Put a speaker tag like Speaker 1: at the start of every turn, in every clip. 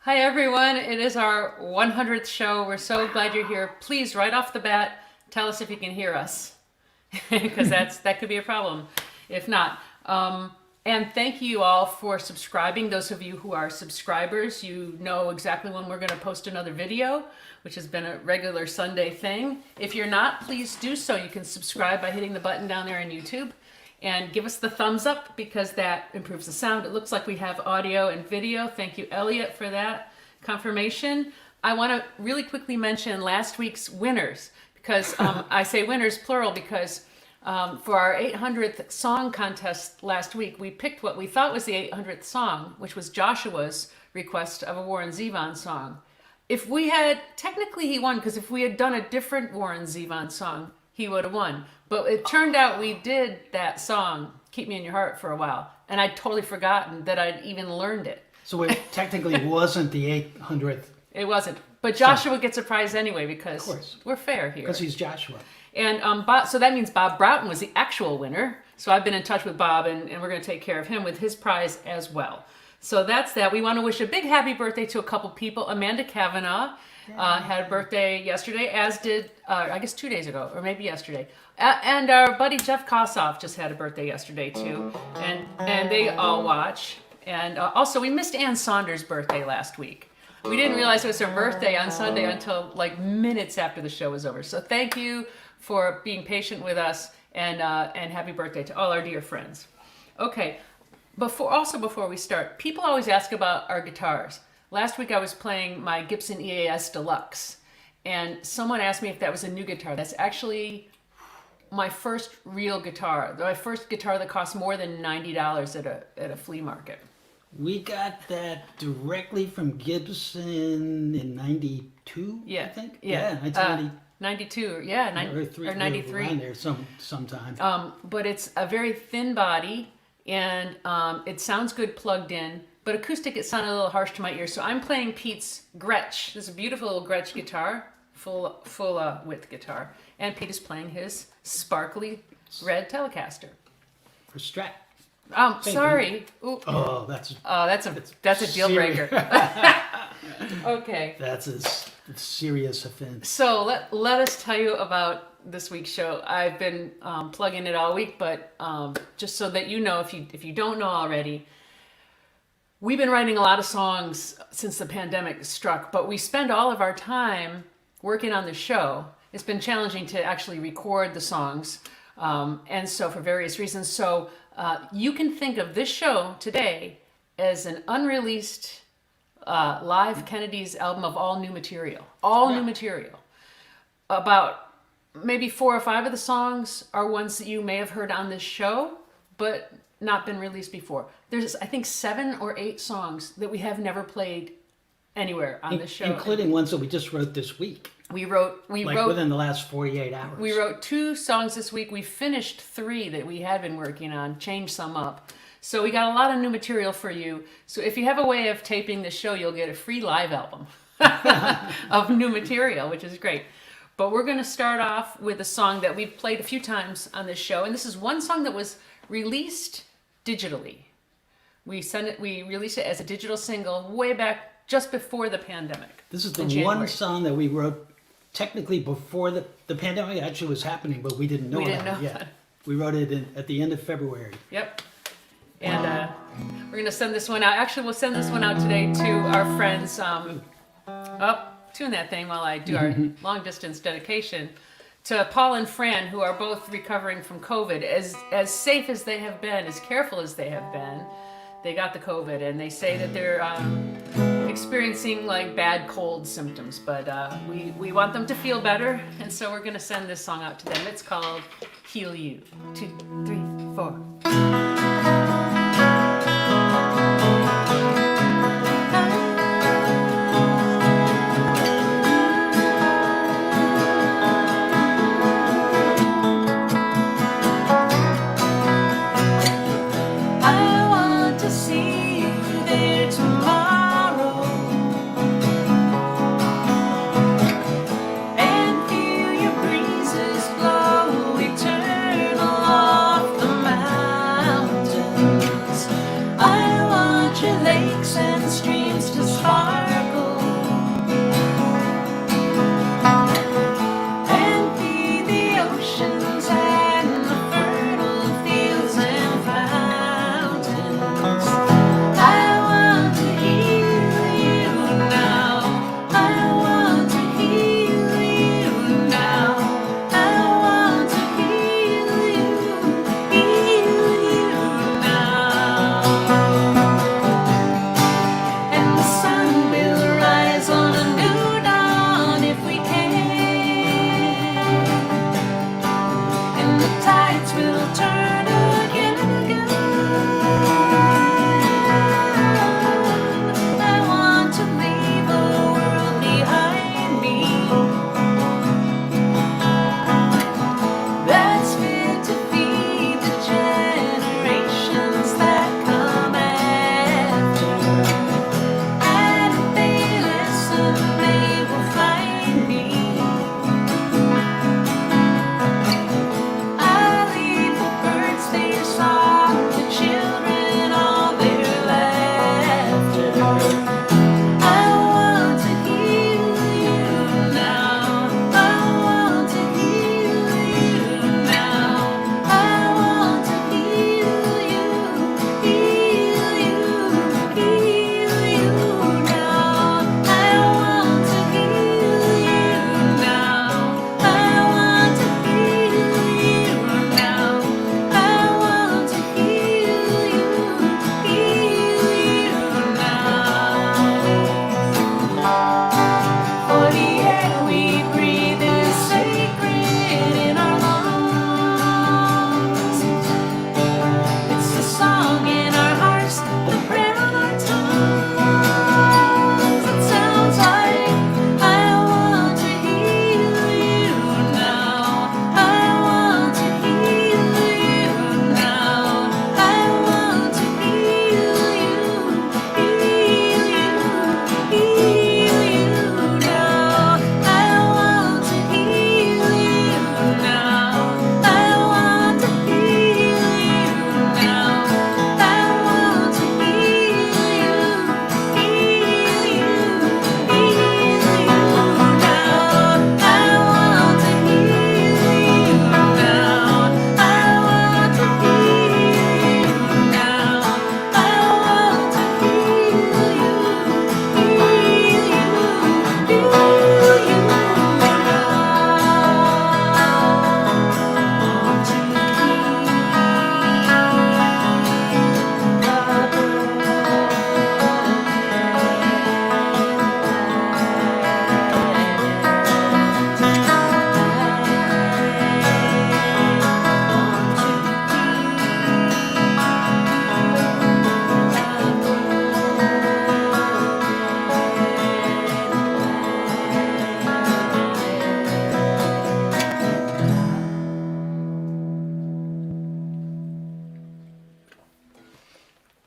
Speaker 1: Hi everyone, it is our 100th show. We're so glad you're here. Please, right off the bat, tell us if you can hear us, because that could be a problem if not. And thank you all for subscribing. Those of you who are subscribers, you know exactly when we're going to post another video, which has been a regular Sunday thing. If you're not, please do so. You can subscribe by hitting the button down there on YouTube. And give us the thumbs up because that improves the sound. It looks like we have audio and video. Thank you, Elliot, for that confirmation. I want to really quickly mention last week's winners because I say winners plural because for our 800th song contest last week, we picked what we thought was the 800th song, which was Joshua's request of a Warren Zevon song. If we had, technically he won because if we had done a different Warren Zevon song, he would have won. But it turned out we did that song, Keep Me in Your Heart, for a while. And I'd totally forgotten that I'd even learned it.
Speaker 2: So it technically wasn't the 800th.
Speaker 1: It wasn't. But Joshua gets a prize anyway because we're fair here.
Speaker 2: Because he's Joshua.
Speaker 1: And so that means Bob Broughton was the actual winner. So I've been in touch with Bob and we're going to take care of him with his prize as well. So that's that. We want to wish a big happy birthday to a couple people. Amanda Kavanaugh had a birthday yesterday, as did, I guess 2 days ago, or maybe yesterday. And our buddy Jeff Kossoff just had a birthday yesterday too. And they all watch. And also we missed Ann Saunders' birthday last week. We didn't realize it was her birthday on Sunday until like minutes after the show was over. So thank you for being patient with us and happy birthday to all our dear friends. Okay, before we start, people always ask about our guitars. Last week I was playing my Gibson EAS Deluxe and someone asked me if that was a new guitar. That's actually my first real guitar. My first guitar that cost more than $90 at a flea market.
Speaker 2: We got that directly from Gibson in 92,
Speaker 1: Yeah.
Speaker 2: I think?
Speaker 1: Yeah.
Speaker 2: 1990.
Speaker 1: 92, or 93.
Speaker 2: Around there sometime.
Speaker 1: But it's a very thin body and it sounds good plugged in. But acoustic, it sounded a little harsh to my ear. So I'm playing Pete's Gretsch. This is a beautiful little Gretsch guitar, full width guitar. And Pete is playing his sparkly red Telecaster.
Speaker 2: For Strat.
Speaker 1: Sorry. Ooh.
Speaker 2: Oh, that's
Speaker 1: a deal breaker. Okay.
Speaker 2: That's a serious offense.
Speaker 1: So let us tell you about this week's show. I've been plugging it all week, but just so that you know, if you don't know already, we've been writing a lot of songs since the pandemic struck, but we spend all of our time working on the show. It's been challenging to actually record the songs, and so for various reasons. So you can think of this show today as an unreleased live Kennedy's album of all new material. New material. About maybe 4 or 5 of the songs are ones that you may have heard on this show, but not been released before. There's, I think, 7 or 8 songs that we have never played anywhere on this show.
Speaker 2: Including ones that we just wrote this week.
Speaker 1: We wrote
Speaker 2: within the last 48 hours.
Speaker 1: We wrote 2 songs this week. We finished 3 that we had been working on, changed some up. So we got a lot of new material for you. So if you have a way of taping the show, you'll get a free live album of new material, which is great. But we're going to start off with a song that we've played a few times on this show. And this is one song that was released digitally. We released it as a digital single way back just before the pandemic.
Speaker 2: This is the one song that we wrote technically before the pandemic actually was happening, but we didn't know that yet. We wrote it at the end of February.
Speaker 1: Yep. And we're going to send this one out. Actually, we'll send this one out today to our friends. Tune that thing while I do our long distance dedication. To Paul and Fran, who are both recovering from COVID. As safe as they have been, as careful as they have been, they got the COVID. And they say that they're experiencing like bad cold symptoms. But we want them to feel better. And so we're going to send this song out to them. It's called Heal You. 2, 3, 4. Mountain.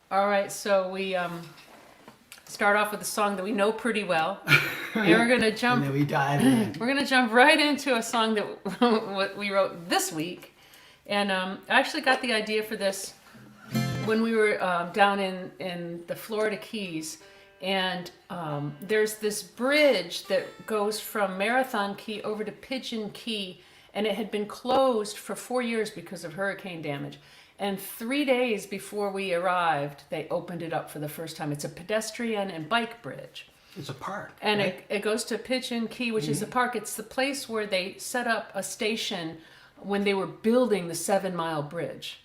Speaker 1: All right, so we start off with a song that we know pretty well, and we're gonna jump.
Speaker 2: And then we dive in.
Speaker 1: We're gonna jump right into a song that we wrote this week, and I actually got the idea for this when we were down in the Florida Keys, and there's this bridge that goes from Marathon Key over to Pigeon Key, and it had been closed for 4 years because of hurricane damage. And 3 days before we arrived, they opened it up for the first time. It's a pedestrian and bike bridge.
Speaker 2: It's a park.
Speaker 1: And
Speaker 2: right?
Speaker 1: it goes to Pigeon Key, which is a park. It's the place where they set up a station when they were building the 7-mile bridge.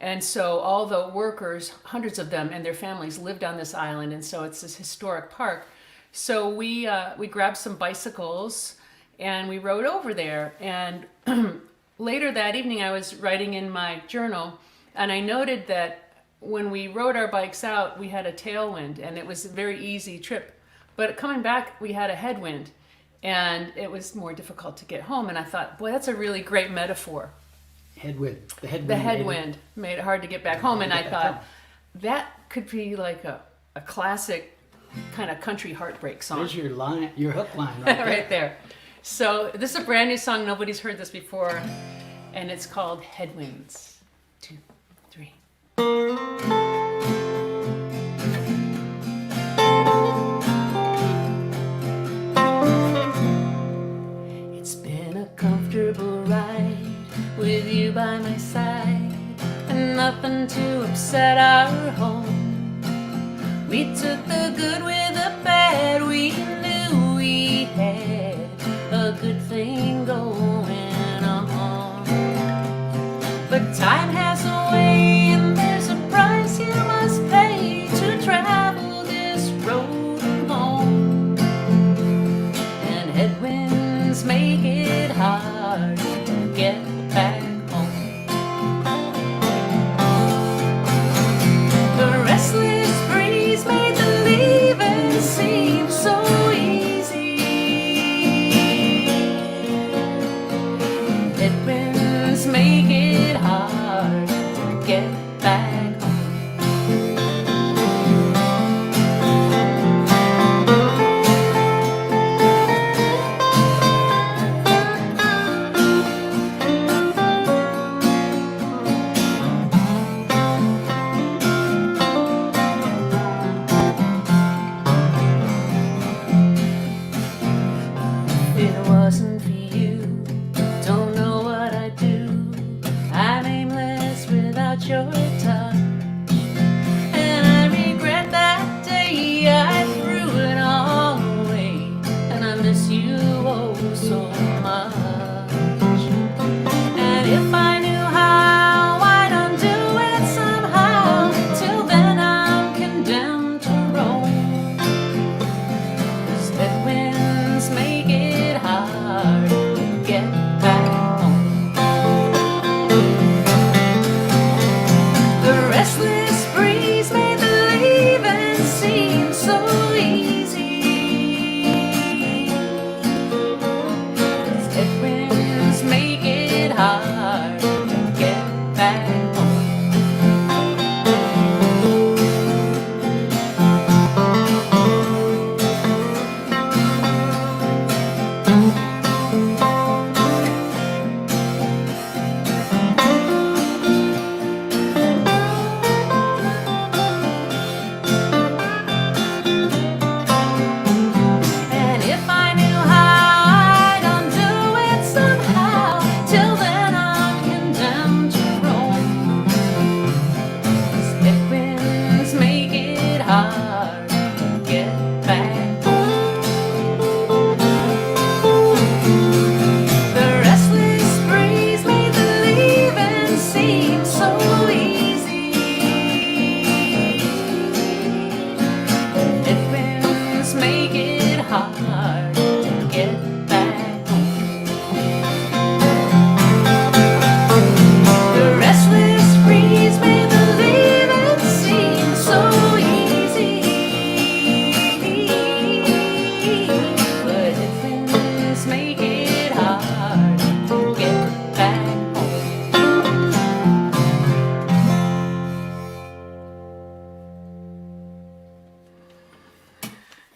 Speaker 1: And so all the workers, hundreds of them and their families, lived on this island. And so it's this historic park. So we grabbed some bicycles and we rode over there. And later that evening, I was writing in my journal, and I noted that when we rode our bikes out, we had a tailwind, and it was a very easy trip. But coming back, we had a headwind, and it was more difficult to get home. And I thought, boy, that's a really great metaphor.
Speaker 2: Headwind. The headwind.
Speaker 1: The headwind made it hard to get back home, and I thought that could be like a classic kind of country heartbreak song.
Speaker 2: There's your line, your hook line right there.
Speaker 1: Right there. So this is a brand new song. Nobody's heard this before, and it's called Headwinds. 2, 3. It's been a comfortable ride with you by my side, and nothing to upset our home. We took the good with the bad. We knew we had a good thing going on. But time has a way, and there's a price you must pay to travel this road alone. And headwinds make it hard to get back home. The restless breeze made the leaving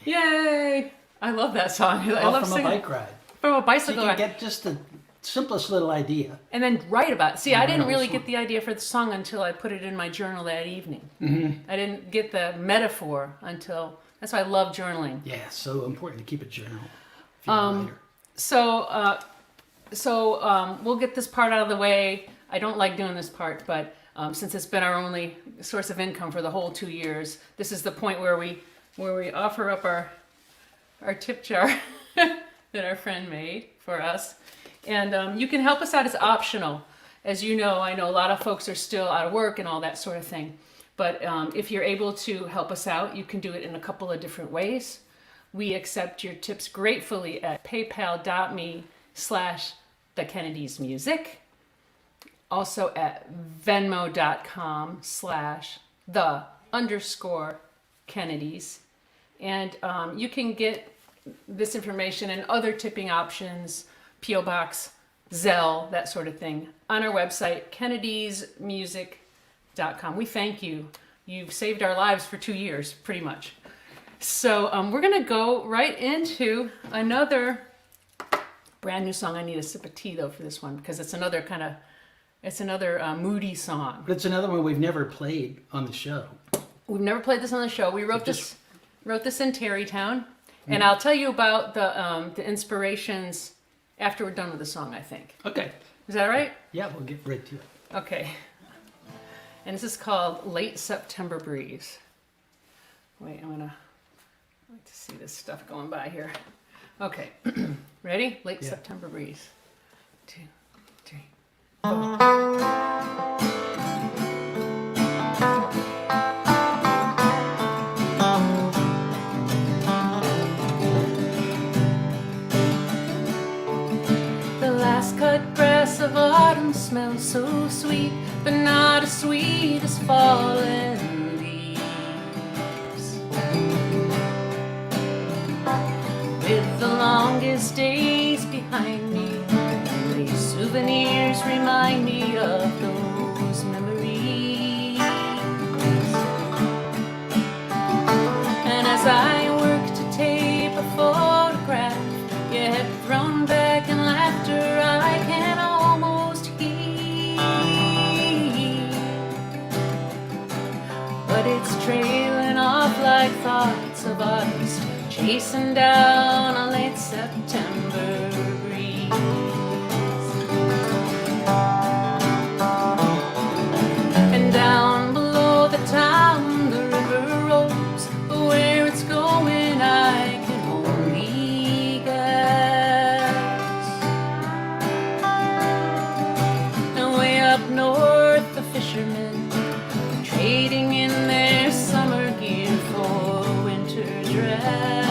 Speaker 1: Yay! I love that song. I
Speaker 2: All
Speaker 1: love
Speaker 2: from
Speaker 1: singing
Speaker 2: a bike ride.
Speaker 1: from a
Speaker 2: So
Speaker 1: bicycle
Speaker 2: you
Speaker 1: ride.
Speaker 2: can get just the simplest little idea.
Speaker 1: And then write about it. See, I didn't
Speaker 2: write a
Speaker 1: really
Speaker 2: song.
Speaker 1: get the idea for the song until I put it in my journal that evening. Mm-hmm. I didn't get the metaphor until. That's why I love journaling.
Speaker 2: Yeah, it's so important to keep a journal if you're a writer.
Speaker 1: So we'll get this part out of the way. I don't like doing this part, but since it's been our only source of income for the whole 2 years, this is the point where we offer up our tip jar that our friend made for us. And you can help us out. It's optional. As you know, I know a lot of folks are still out of work and all that sort of thing. But if you're able to help us out, you can do it in a couple of different ways. We accept your tips gratefully at paypal.me/thekennedysmusic. Also at venmo.com/the_Kennedys. And you can get this information and other tipping options, P.O. Box, Zelle, that sort of thing, on our website, kennedysmusic.com. We thank you. You've saved our lives for 2 years, pretty much. So we're going to go right into another brand new song. I need a sip of tea, though, for this one, because it's another moody song.
Speaker 2: But it's another one we've never played on the show.
Speaker 1: We've never played this on the show. We wrote this in Tarrytown, and I'll tell you about the inspirations after we're done with the song, I think.
Speaker 2: Okay.
Speaker 1: Is that right?
Speaker 2: Yeah, we'll get right to it.
Speaker 1: Okay. And this is called Late September Breeze. Wait, I like to see this stuff going by here. Okay. Ready? Late September Breeze. 2, 3, 4. Cut grass of autumn smells so sweet, but not as sweet as fallen leaves. With the longest days behind me, these souvenirs remind me of those memories. And as I work to tape a photograph, your head thrown back in laughter I can almost hear, but it's trailing off like thoughts of us chasing down a late September breeze. And down below the town the river rolls, but where it's going I can only guess. And way up north the fishermen trading in their summer gear for winter dress,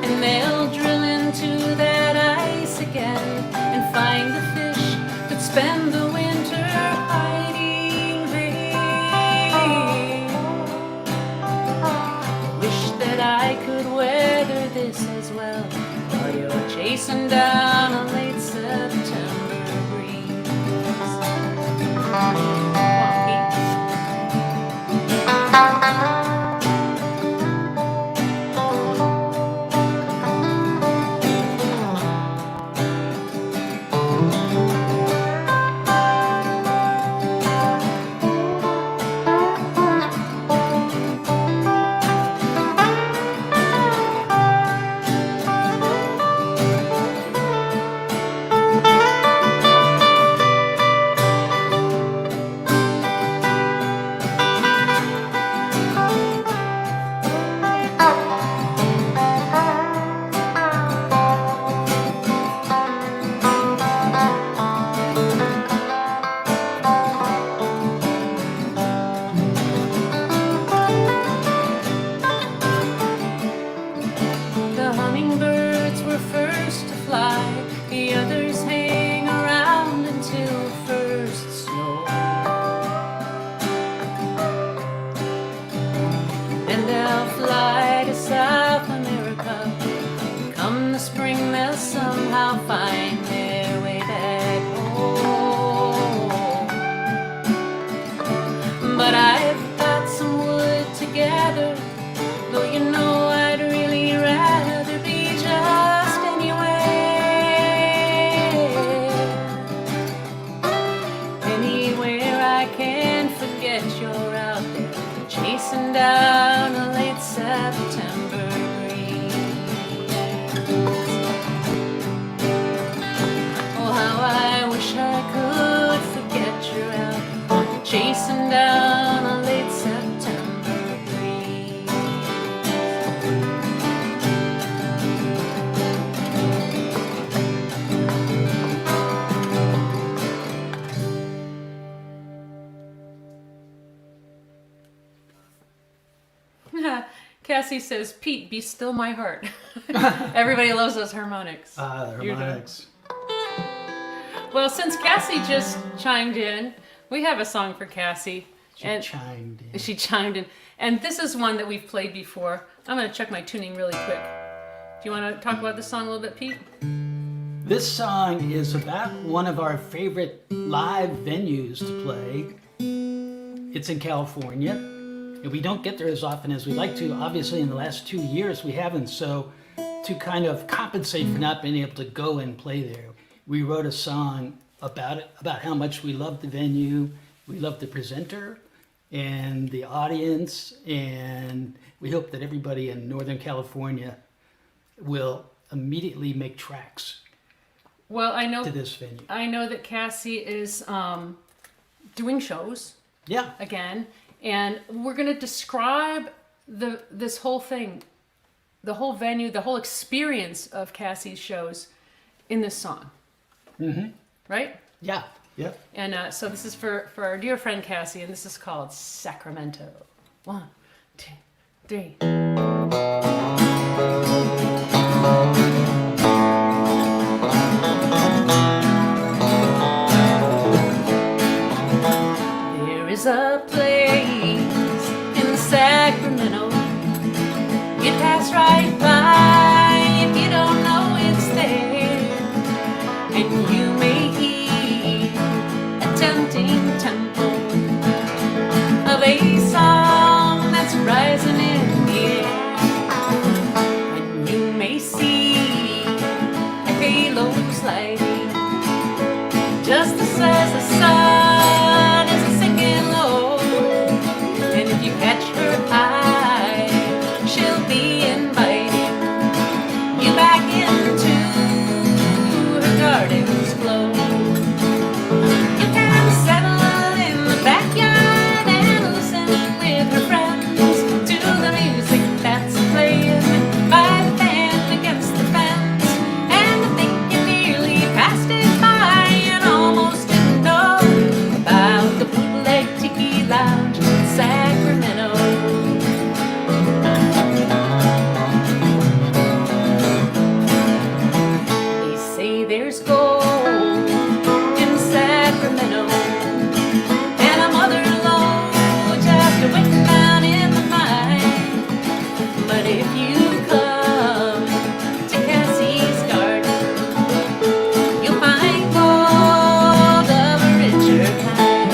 Speaker 1: and they'll drill into that ice again and find the fish that spend the winter hiding there. Wish that I could weather this as well, while you're chasing down a late September breeze. Come on, Pete. chasing down a late September breeze. Oh, how I wish I could forget you're out chasing down a late September breeze. Cassie says, Pete, be still my heart. Everybody loves those harmonics.
Speaker 2: The harmonics.
Speaker 1: Well, since Cassie just chimed in, we have a song for Cassie.
Speaker 2: She chimed in.
Speaker 1: And this is one that we've played before. I'm going to check my tuning really quick. Do you want to talk about this song a little bit, Pete?
Speaker 2: This song is about one of our favorite live venues to play. It's in California. And we don't get there as often as we'd like to. Obviously, in the last 2 years, we haven't. So to kind of compensate for not being able to go and play there, we wrote a song about it, about how much we love the venue, we love the presenter and the audience, and we hope that everybody in Northern California will immediately make tracks to this venue.
Speaker 1: I know that Cassie is doing shows.
Speaker 2: Yeah.
Speaker 1: Again. And we're going to describe this whole thing, the whole venue, the whole experience of Cassie's shows in this song.
Speaker 2: Mm-hmm.
Speaker 1: Right?
Speaker 2: Yeah. Yep.
Speaker 1: And so this is for our dear friend Cassie, and this is called Sacramento. 1, 2, 3. There is a place in Sacramento you pass right by if you don't know it's there, and you may hear a tempting tempo of a song that's rising in the air, and you may see a halo sliding just as the sun is sinking low, and if you catch her eye, she'll be inviting you back into her garden's glow. You can settle in the backyard and listen with her friends to the music that's playing by the band against the fence, and I think you nearly passed it by and almost didn't know about the bootleg tiki lounge in Sacramento. They say there's gold in Sacramento, and a mother-in-law just went down in the mine. But if you come to Cassie's garden, you'll find gold of a richer kind.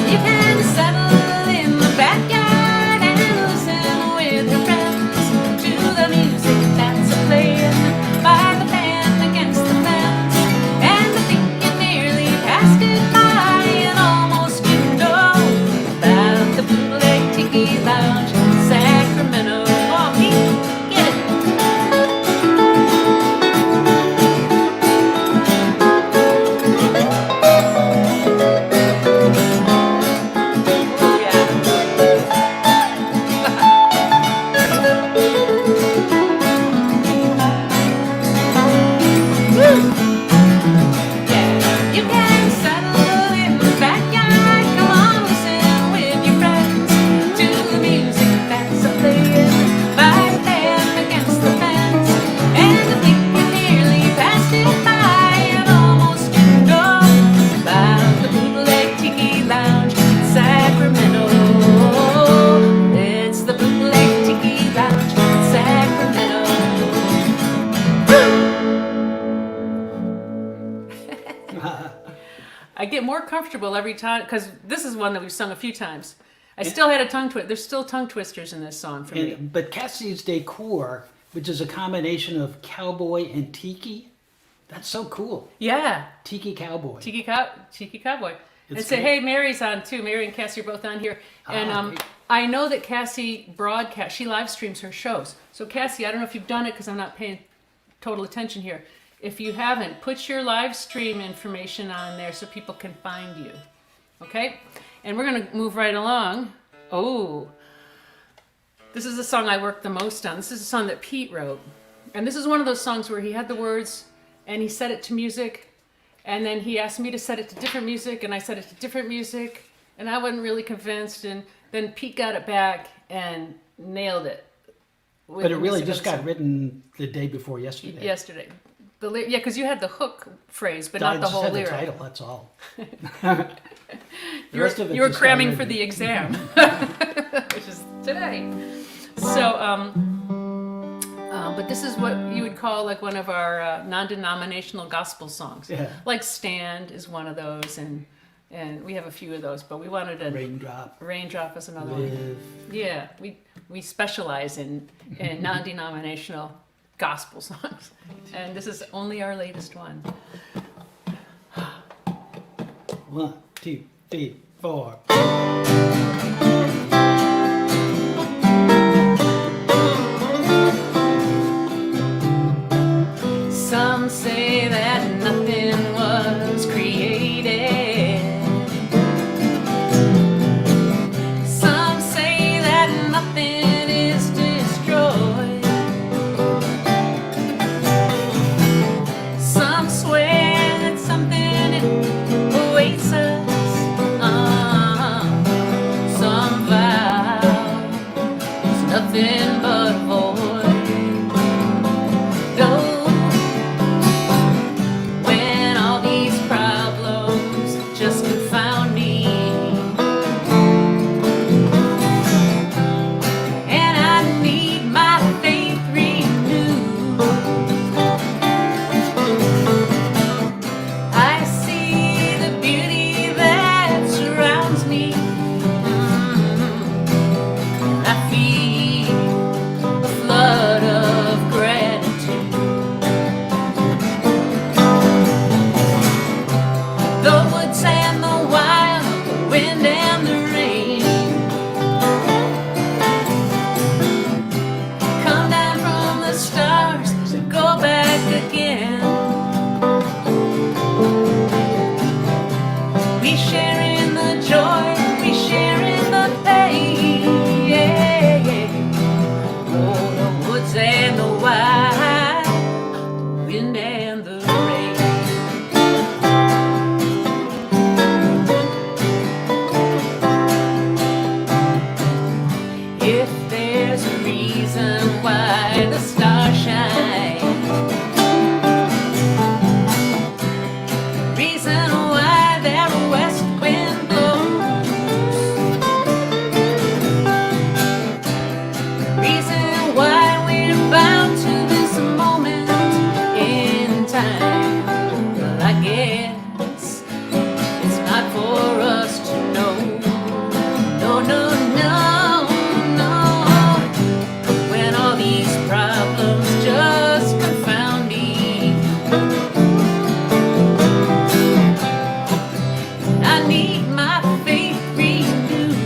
Speaker 1: You can settle in the backyard and listen with your friends to the music that's playing by the band against the fence, and I think you nearly passed it by and almost didn't know about the bootleg tiki lounge in Sacramento. Oh, Pete, get it. Oh, yeah. You can settle in the backyard. Come on, listen with your friends to the music that's playing by the band against the fence, and I think you nearly passed it by and almost didn't know about the bootleg tiki lounge in Sacramento. It's the bootleg tiki lounge in Sacramento. I get more comfortable every time because this is one that we've sung a few times. I still had a tongue twist. There's still tongue twisters in this song for me.
Speaker 2: But Cassie's decor, which is a combination of cowboy and tiki, that's so cool.
Speaker 1: Yeah,
Speaker 2: Tiki cowboy.
Speaker 1: Tiki cowboy. And
Speaker 2: It's
Speaker 1: say,
Speaker 2: great.
Speaker 1: hey, Mary's on too. Mary and Cassie are both on here, and I know that Cassie she live streams her shows. So Cassie, I don't know if you've done it because I'm not paying total attention here. If you haven't, put your live stream information on there so people can find you. Okay? And we're going to move right along. Oh, this is the song I worked the most on. This is a song that Pete wrote. And this is one of those songs where he had the words and he set it to music. And then he asked me to set it to different music and I set it to different music. And I wasn't really convinced. And then Pete got it back and nailed it.
Speaker 2: But it really just got written the day before yesterday.
Speaker 1: Yesterday. Yeah, because you had the hook phrase, but not the whole lyric.
Speaker 2: I just had the title, that's all.
Speaker 1: You were cramming for the exam, which is today. So, but this is what you would call like one of our non-denominational gospel songs.
Speaker 2: Yeah.
Speaker 1: Like Stand is one of those, and we have a few of those, but we wanted a Raindrop is another one. Yeah, we specialize in non-denominational gospel songs, and this is only our latest one.
Speaker 2: 1, 2, 3, 4.
Speaker 1: Some say that nothing was created. Some say that nothing is destroyed. Some swear that something awaits us. Some vow it's nothing but void. Though when all these problems just confound me, and I need my faith renewed, I see the beauty that surrounds me. I feel a flood of gratitude. The woods and the wild, the wind and the rain come down from the stars and go back again. We share in the joy, we share in the pain. Oh, the woods and the wild, the wind and the rain. If there's a reason why the stars shine, reason why that west wind blows, reason why we're bound to this moment in time, well, I guess it's not for us to know. No, no, no, no. When all these problems just confound me, I need my faith renewed.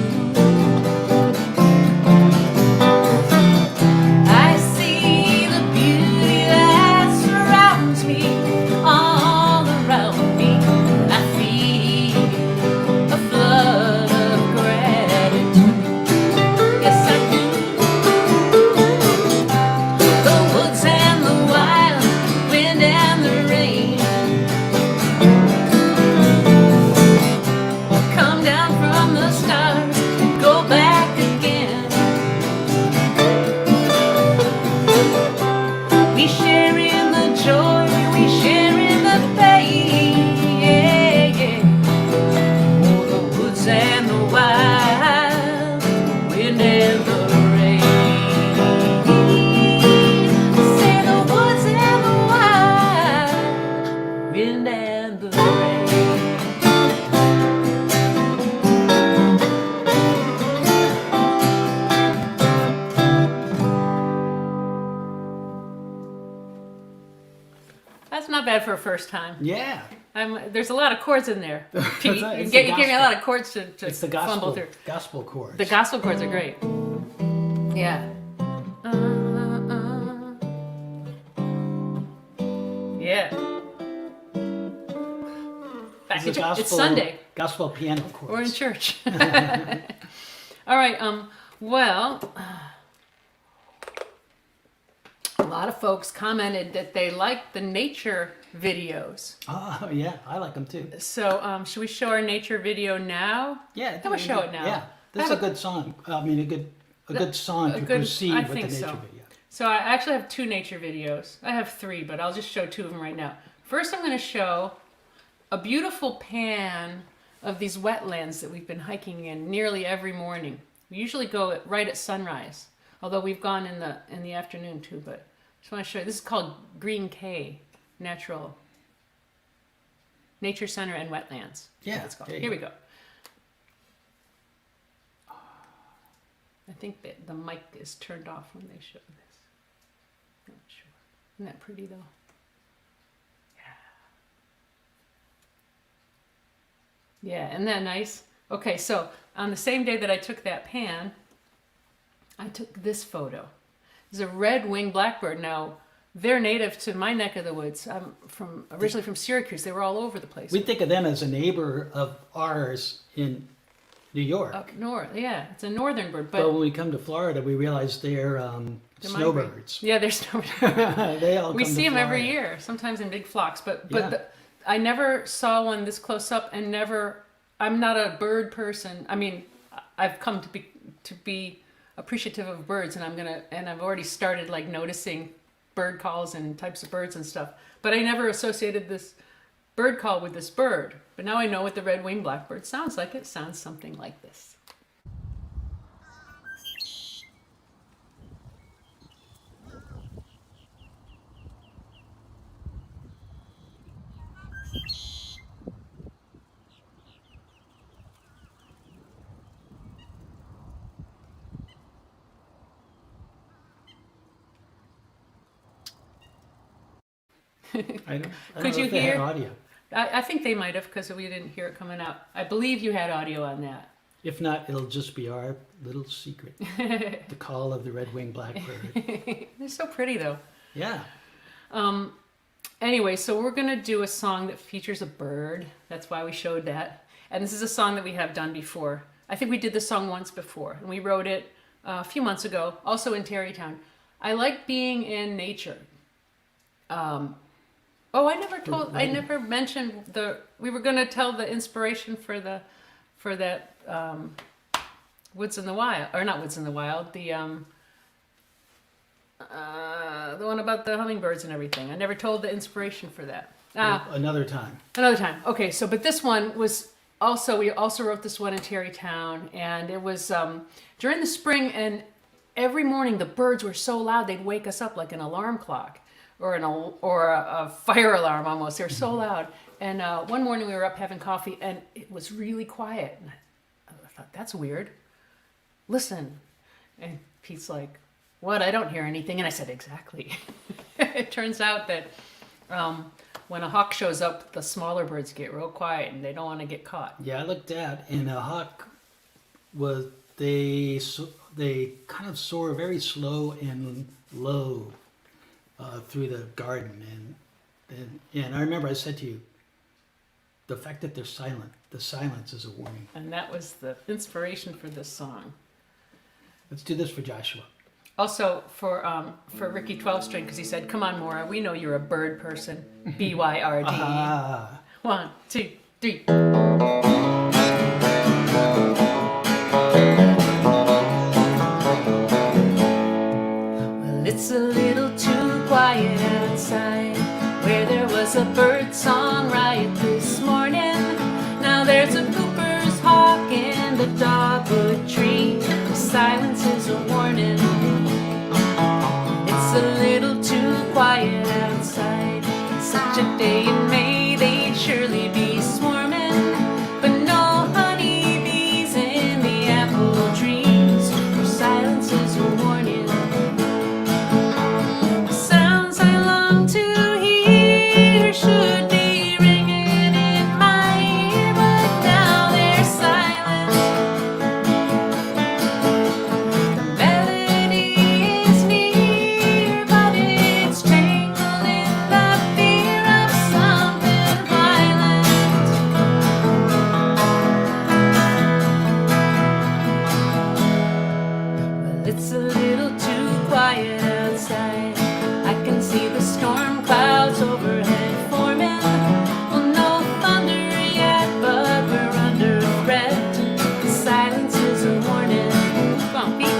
Speaker 1: I see the beauty that surrounds me, all around me. I feel a flood of gratitude. Yes, I do. The woods and the wild, wind and the rain come down from the stars and go back again. We share in the joy, we share in the pain. Oh, the woods and the wild, the wind and the rain. Say the woods and the wild, wind and the rain. That's not bad for a first time.
Speaker 2: Yeah.
Speaker 1: There's a lot of chords in there. Pete,
Speaker 2: It's
Speaker 1: you
Speaker 2: the
Speaker 1: gave me a
Speaker 2: gospel.
Speaker 1: lot of chords to
Speaker 2: It's the
Speaker 1: fumble through.
Speaker 2: gospel chords.
Speaker 1: The gospel chords are great. Yeah. Yeah. It's Sunday.
Speaker 2: Gospel piano chords.
Speaker 1: We're in church. All right. Well, a lot of folks commented that they liked the nature videos.
Speaker 2: Oh, yeah. I like them too.
Speaker 1: So, should we show our nature video now?
Speaker 2: Yeah.
Speaker 1: Can we show it now?
Speaker 2: Yeah. This is a good song. I mean, a good song to proceed with the nature video.
Speaker 1: So I actually have 2 nature videos. I have 3, but I'll just show 2 of them right now. First, I'm going to show a beautiful pan of these wetlands that we've been hiking in nearly every morning. We usually go right at sunrise, although we've gone in the afternoon too. But I just want to show you. This is called Green Cay Nature Center and Wetlands.
Speaker 2: Yeah,
Speaker 1: it's called. Here we go. I think that the mic is turned off when they show this. Not sure. Isn't that pretty though? Yeah, isn't that nice? Okay, so on the same day that I took that pan, I took this photo. It's a red-winged blackbird. Now, they're native to my neck of the woods. I'm originally from Syracuse. They were all over the place.
Speaker 2: We think of them as a neighbor of ours in New York.
Speaker 1: Up north, yeah. It's a northern bird.
Speaker 2: But when we come to Florida, we realize they're snowbirds.
Speaker 1: Yeah, they're snowbirds.
Speaker 2: They all
Speaker 1: we
Speaker 2: come
Speaker 1: see
Speaker 2: to
Speaker 1: them every
Speaker 2: Florida.
Speaker 1: year, sometimes in big flocks. But
Speaker 2: Yeah.
Speaker 1: I never saw one this close up, and I'm not a bird person. I mean, I've come to be appreciative of birds, and I've already started like noticing bird calls and types of birds and stuff. But I never associated this bird call with this bird. But now I know what the red-winged blackbird sounds like. It sounds something like this.
Speaker 2: I don't
Speaker 1: Could
Speaker 2: know
Speaker 1: you
Speaker 2: if they
Speaker 1: hear?
Speaker 2: had audio.
Speaker 1: I think they might have, because we didn't hear it coming out. I believe you had audio on that.
Speaker 2: If not, it'll just be our little secret. The call of the red-winged blackbird.
Speaker 1: They're so pretty, though.
Speaker 2: Yeah.
Speaker 1: Anyway, so we're going to do a song that features a bird. That's why we showed that. And this is a song that we have done before. I think we did this song once before, and we wrote it a few months ago, also in Tarrytown. I like being in nature. I never mentioned we were going to tell the inspiration for that Woods in the Wild, or not Woods in the Wild, the one about the hummingbirds and everything. I never told the inspiration for that.
Speaker 2: Another time.
Speaker 1: Another time. Okay, so but this one was we also wrote this one in Tarrytown, and it was during the spring, and every morning the birds were so loud they'd wake us up like an alarm clock. Or a fire alarm almost. They're so loud. And one morning we were up having coffee, and it was really quiet. And I thought, that's weird. Listen. And Pete's like, what? I don't hear anything. And I said, exactly. It turns out that when a hawk shows up, the smaller birds get real quiet, and they don't want to get caught.
Speaker 2: Yeah, I looked at, and a hawk they kind of soar very slow and low. Through the garden, and I remember I said to you, the fact that they're silent, the silence is a warning.
Speaker 1: And that was the inspiration for this song.
Speaker 2: Let's do this for Joshua.
Speaker 1: Also for Ricky 12-string, because he said, "Come on, Maura, we know you're a bird person." BYRD. 1, 2, 3. Well, it's a little too quiet outside, where there was a bird song right this morning. Now there's a Cooper's hawk in the dogwood tree. The silence is a warning. It's a little too quiet outside. Such a day in May, they'd surely be swarming, but no honeybees in the apple trees. For silence is a warning. Sounds I long to hear should be ringing It's a little too quiet outside. I can see the storm clouds overhead forming. Well, no thunder yet, but we're under threat. The silence is a warning. Come on, Pete.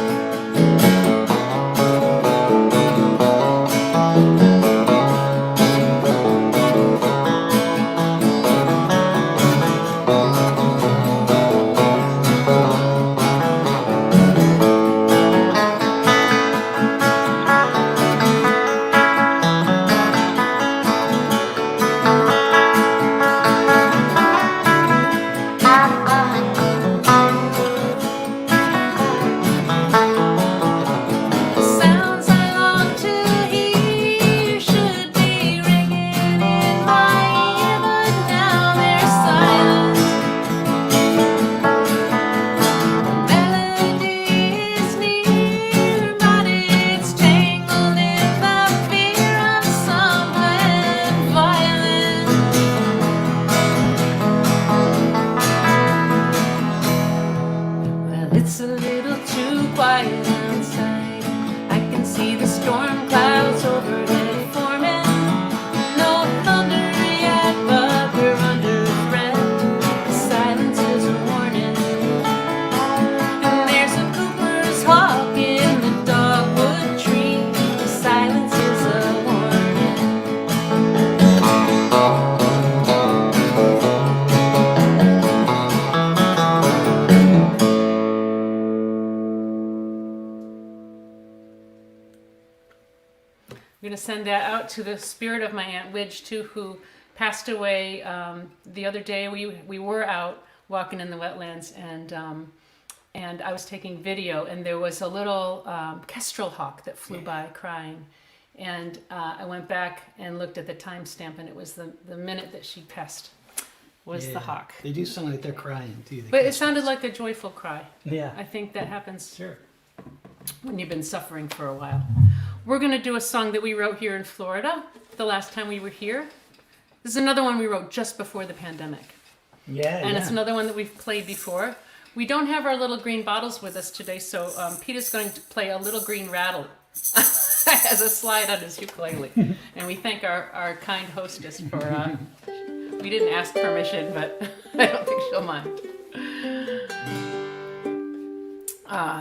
Speaker 1: I'm going to send that out to the spirit of my Aunt Widge, too, who passed away the other day. We were out walking in the wetlands, and I was taking video, and there was a little kestrel hawk that flew by crying. And I went back and looked at the timestamp, and it was the minute that she passed was the hawk.
Speaker 2: They do sound like they're crying, too.
Speaker 1: But it sounded like a joyful cry.
Speaker 2: Yeah.
Speaker 1: I think that happens
Speaker 2: Sure.
Speaker 1: when you've been suffering for a while. We're going to do a song that we wrote here in Florida the last time we were here. This is another one we wrote just before the pandemic.
Speaker 2: Yeah,
Speaker 1: And it's another one that we've played before. We don't have our little green bottles with us today, so Peter's going to play a little green rattle as a slide on his ukulele. And we thank our kind hostess for, we didn't ask permission, but I don't think she'll mind.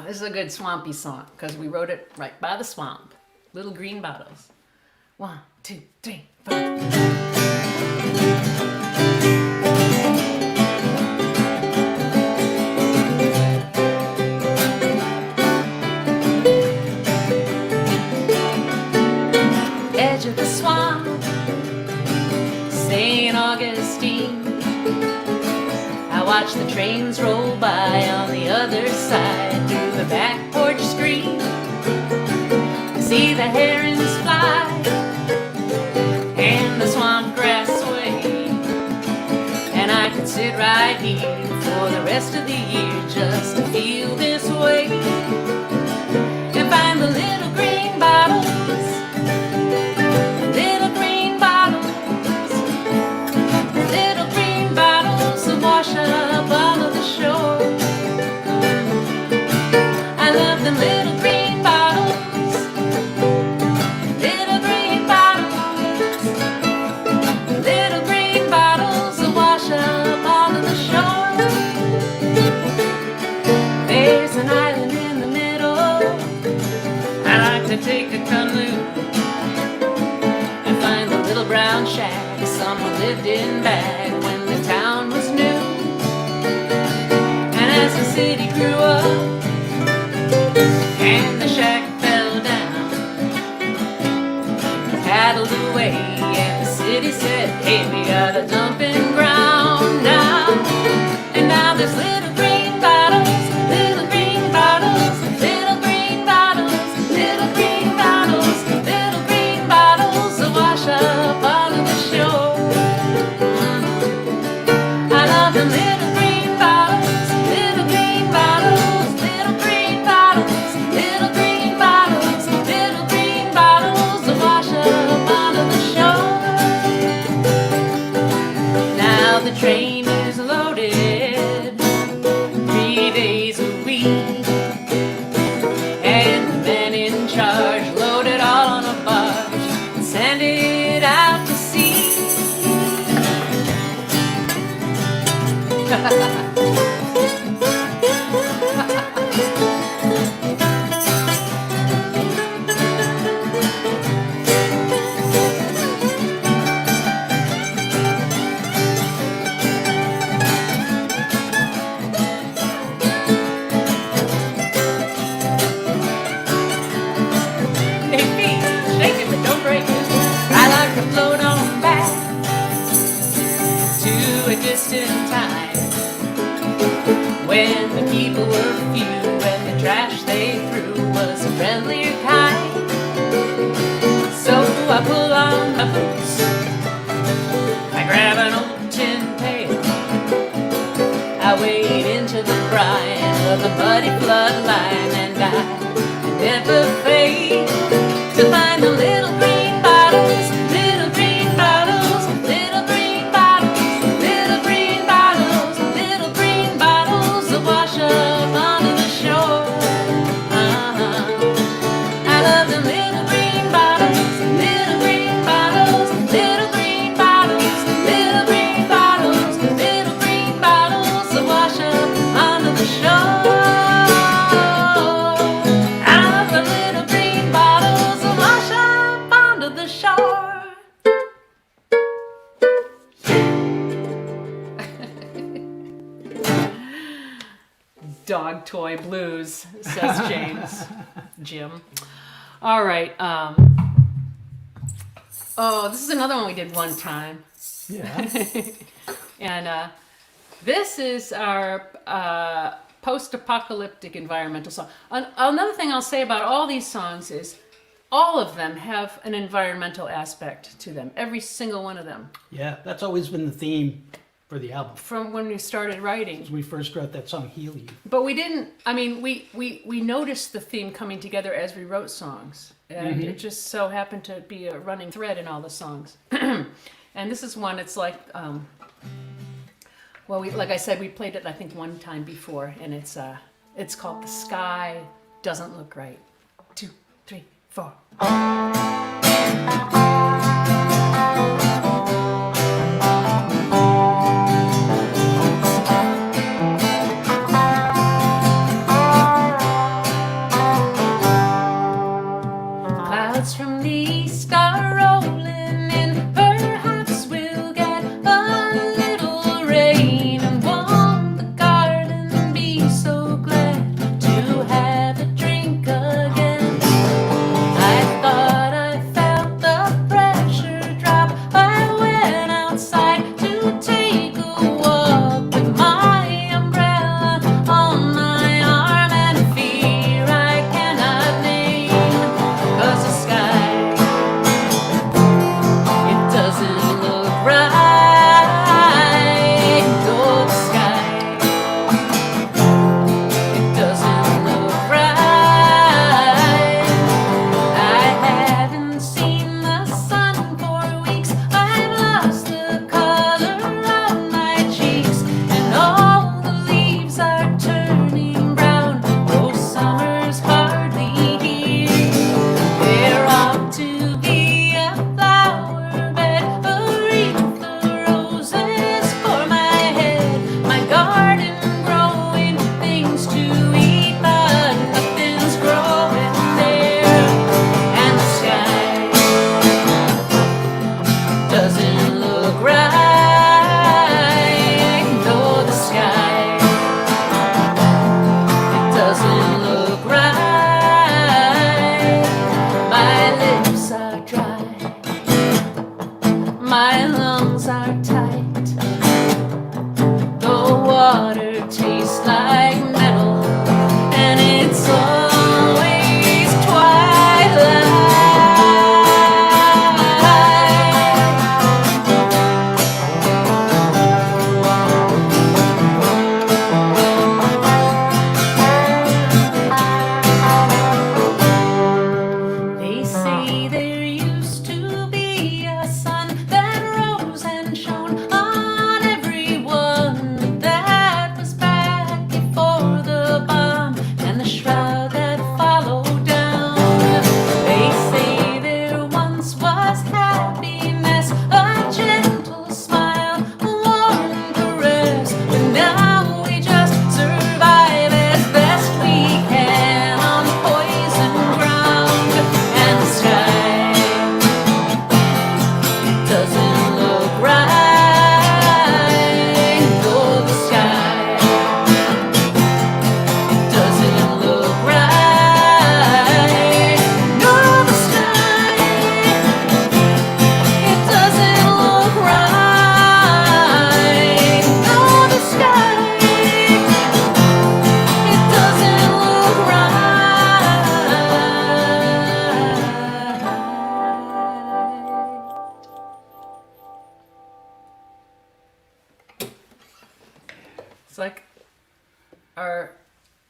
Speaker 1: This is a good swampy song because we wrote it right by the swamp. Little green bottles. 1, 2, 3, 4. Edge of the swamp, St. Augustine. I watch the trains roll by on the other side through the back porch screen. See the herons fly and the swamp grass sway, and I could sit right here for the rest of the year just to feel this way and find the little green bottles, little green bottles, little green bottles that wash up all of the shore. I love them little green bottles. Take a canoe and find the little brown shack someone lived in back when the town was new. And as the city grew up and the shack fell down, we paddled away and the city said, hey, we got a dumping ground now. And now there's little green bottles, little green bottles, little green bottles, little green bottles, little green bottles that wash up all of the shore. few, and the trash they threw was a friendlier kind. So I pull on my boots, I grab an old tin pail, I wade into the brine of the muddy floodline, and I never fail to find the little green bottles, little green bottles, little green bottles, little green bottles, little green bottles that wash up onto the shore. I love the little green bottles, little green bottles, little green bottles, little green bottles, little green bottles that wash up onto the shore. I love the little green bottles that wash up onto the shore. Dog toy blues, says James. Jim. All right. Oh, this is another one we did one time.
Speaker 2: Yeah.
Speaker 1: And this is our post-apocalyptic environmental song. Another thing I'll say about all these songs is all of them have an environmental aspect to them. Every single one of them.
Speaker 2: Yeah, that's always been the theme for the album.
Speaker 1: From when we started writing.
Speaker 2: We first wrote that song, Heal You.
Speaker 1: But we didn't, I mean, we noticed the theme coming together as we wrote songs. And it just so happened to be a running thread in all the songs. And this is one, it's like, well, like I said, we played it, I think, one time before. And it's called The Sky Doesn't Look Right. 2, 3, 4. Clouds from the east are rolling in, perhaps we'll get a little rain. And won't the garden be so glad to have a drink again? I thought I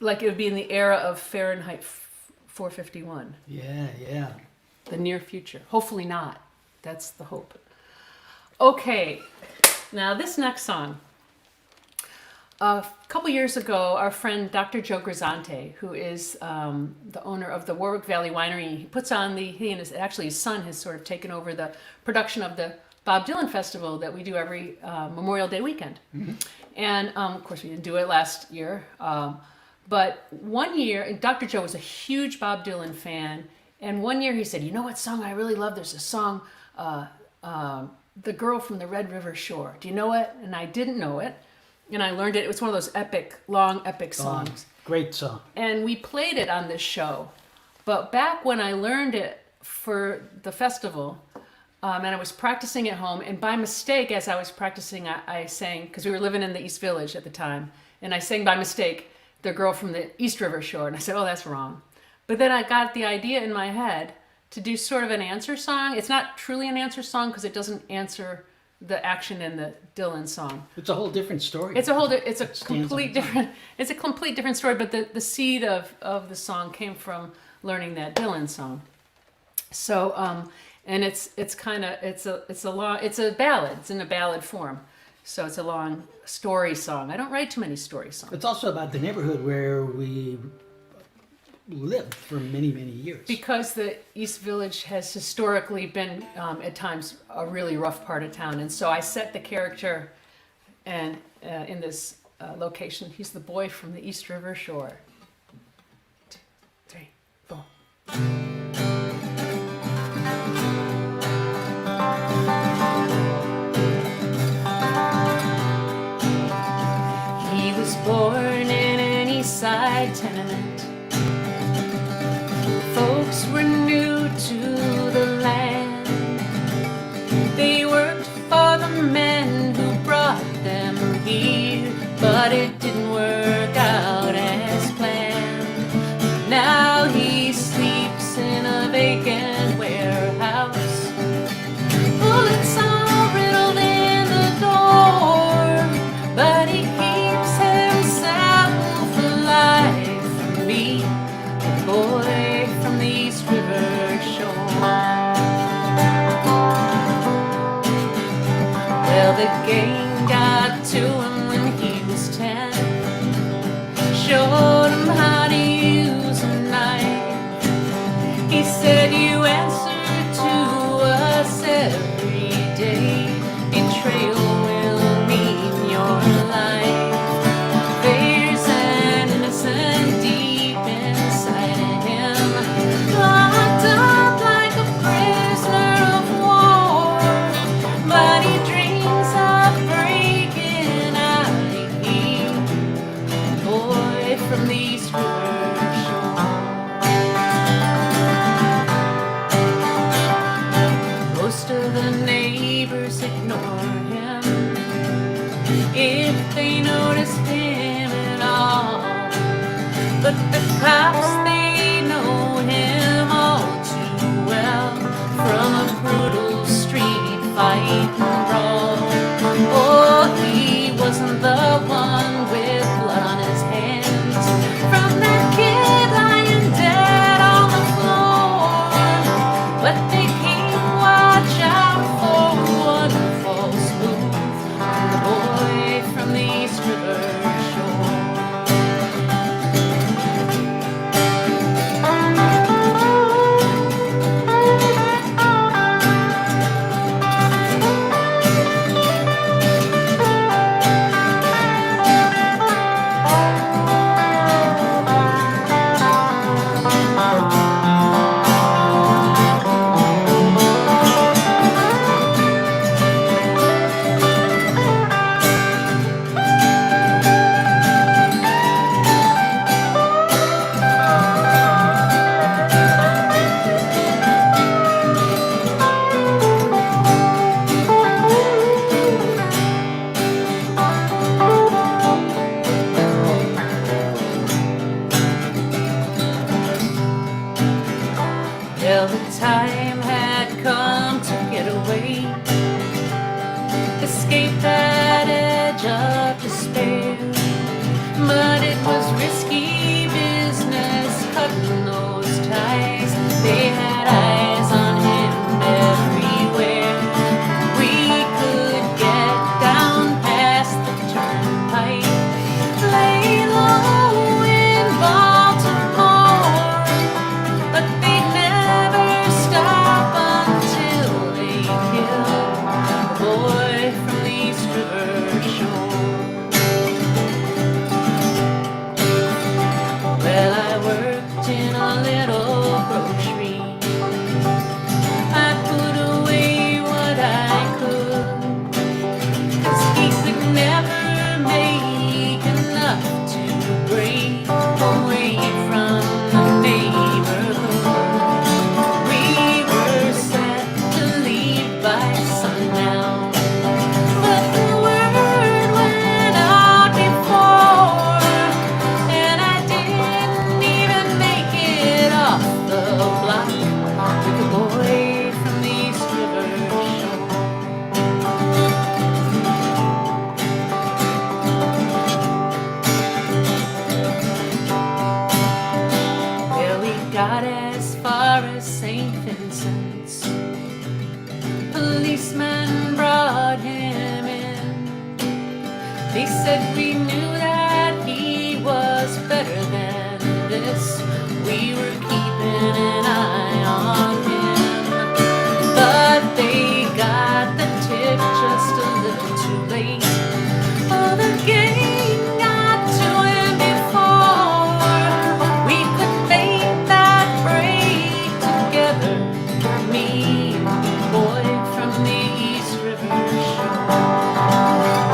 Speaker 1: like it would be in the era of Fahrenheit 451.
Speaker 2: Yeah.
Speaker 1: The near future. Hopefully not. That's the hope. Okay, now this next song. A couple years ago, our friend Dr. Joe Grisante, who is the owner of the Warwick Valley Winery, he puts on he and his son has sort of taken over the production of the Bob Dylan Festival that we do every Memorial Day weekend. Mm-hmm. And of course, we didn't do it last year. But one year, Dr. Joe was a huge Bob Dylan fan. And one year he said, you know what song I really love? There's a song, The Girl from the Red River Shore. Do you know it? And I didn't know it. And I learned it. It was one of those long epic songs.
Speaker 2: Great song.
Speaker 1: And we played it on this show. But back when I learned it for the festival, and I was practicing at home, and by mistake, as I was practicing, I sang, because we were living in the East Village at the time, and I sang by mistake, The Girl from the East River Shore. And I said, oh, that's wrong. But then I got the idea in my head to do sort of an answer song. It's not truly an answer song because it doesn't answer the action in the Dylan song.
Speaker 2: It's a whole different story.
Speaker 1: It's a complete different story, but the seed of the song came from learning that Dylan song. So and it's a ballad. It's in a ballad form. So it's a long story song. I don't write too many story songs.
Speaker 2: It's also about the neighborhood where we lived for many, many years.
Speaker 1: Because the East Village has historically been, at times, a really rough part of town. And so I set the character and in this location. He's the boy from the East River Shore. 2, 3, 4. He was born in an East Side tenement. Folks were new to the land. They worked for the men who brought them here, but it didn't work out as planned. Now he sleeps in a vacant warehouse. Bullets all riddled in the door, but he keeps himself alive for me, the boy from the East River Shore. Well, the gang got to him when he was 10, showed him how to use a knife. He said, you answer to us every day, betrayal will mean your life. There's an innocent deep inside of him, locked up like a prisoner of war, but he dreams of breaking out of here, boy from the East River Shore. Most of the neighbors ignore him if they notice him at all, but the cops, they know him all too well from a brutal street fight and brawl. Oh, he wasn't the one with blood on his hands from that kid lying dead on the floor, but they keep watch out for one false move from the boy from the East River Shore. Well, the time had come to get away, escape that edge of despair, but it was risky in a little grocery. I put away what I could, 'cause he could never make enough to break away from the neighborhood. We were set to leave by sundown, but the word went out before, and I didn't even make it off the block with a boy from the East River Shore. Well, we got as far as St. Vincent's. Policeman brought him in. They said we knew that he was better than this. We were keeping an eye on him, but they got the tip just a little too late. Oh, the gang got to him before we could make that break together. Me and the boy from the East River Shore.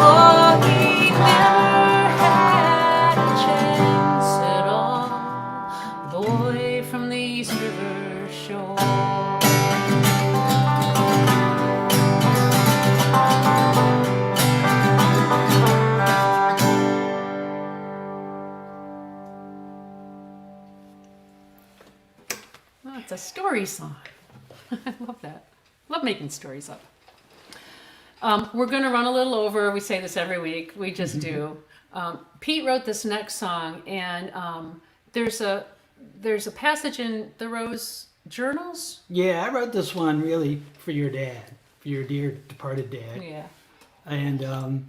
Speaker 1: Oh, he never had a chance at all. Boy from the East River Shore. Oh, it's a story song. I love that. Love making stories up. We're going to run a little over. We say this every week. We just do. Pete wrote this next song, and there's a passage in Thoreau's journals.
Speaker 2: Yeah, I wrote this one really for your dad, for your dear departed dad.
Speaker 1: Yeah.
Speaker 2: And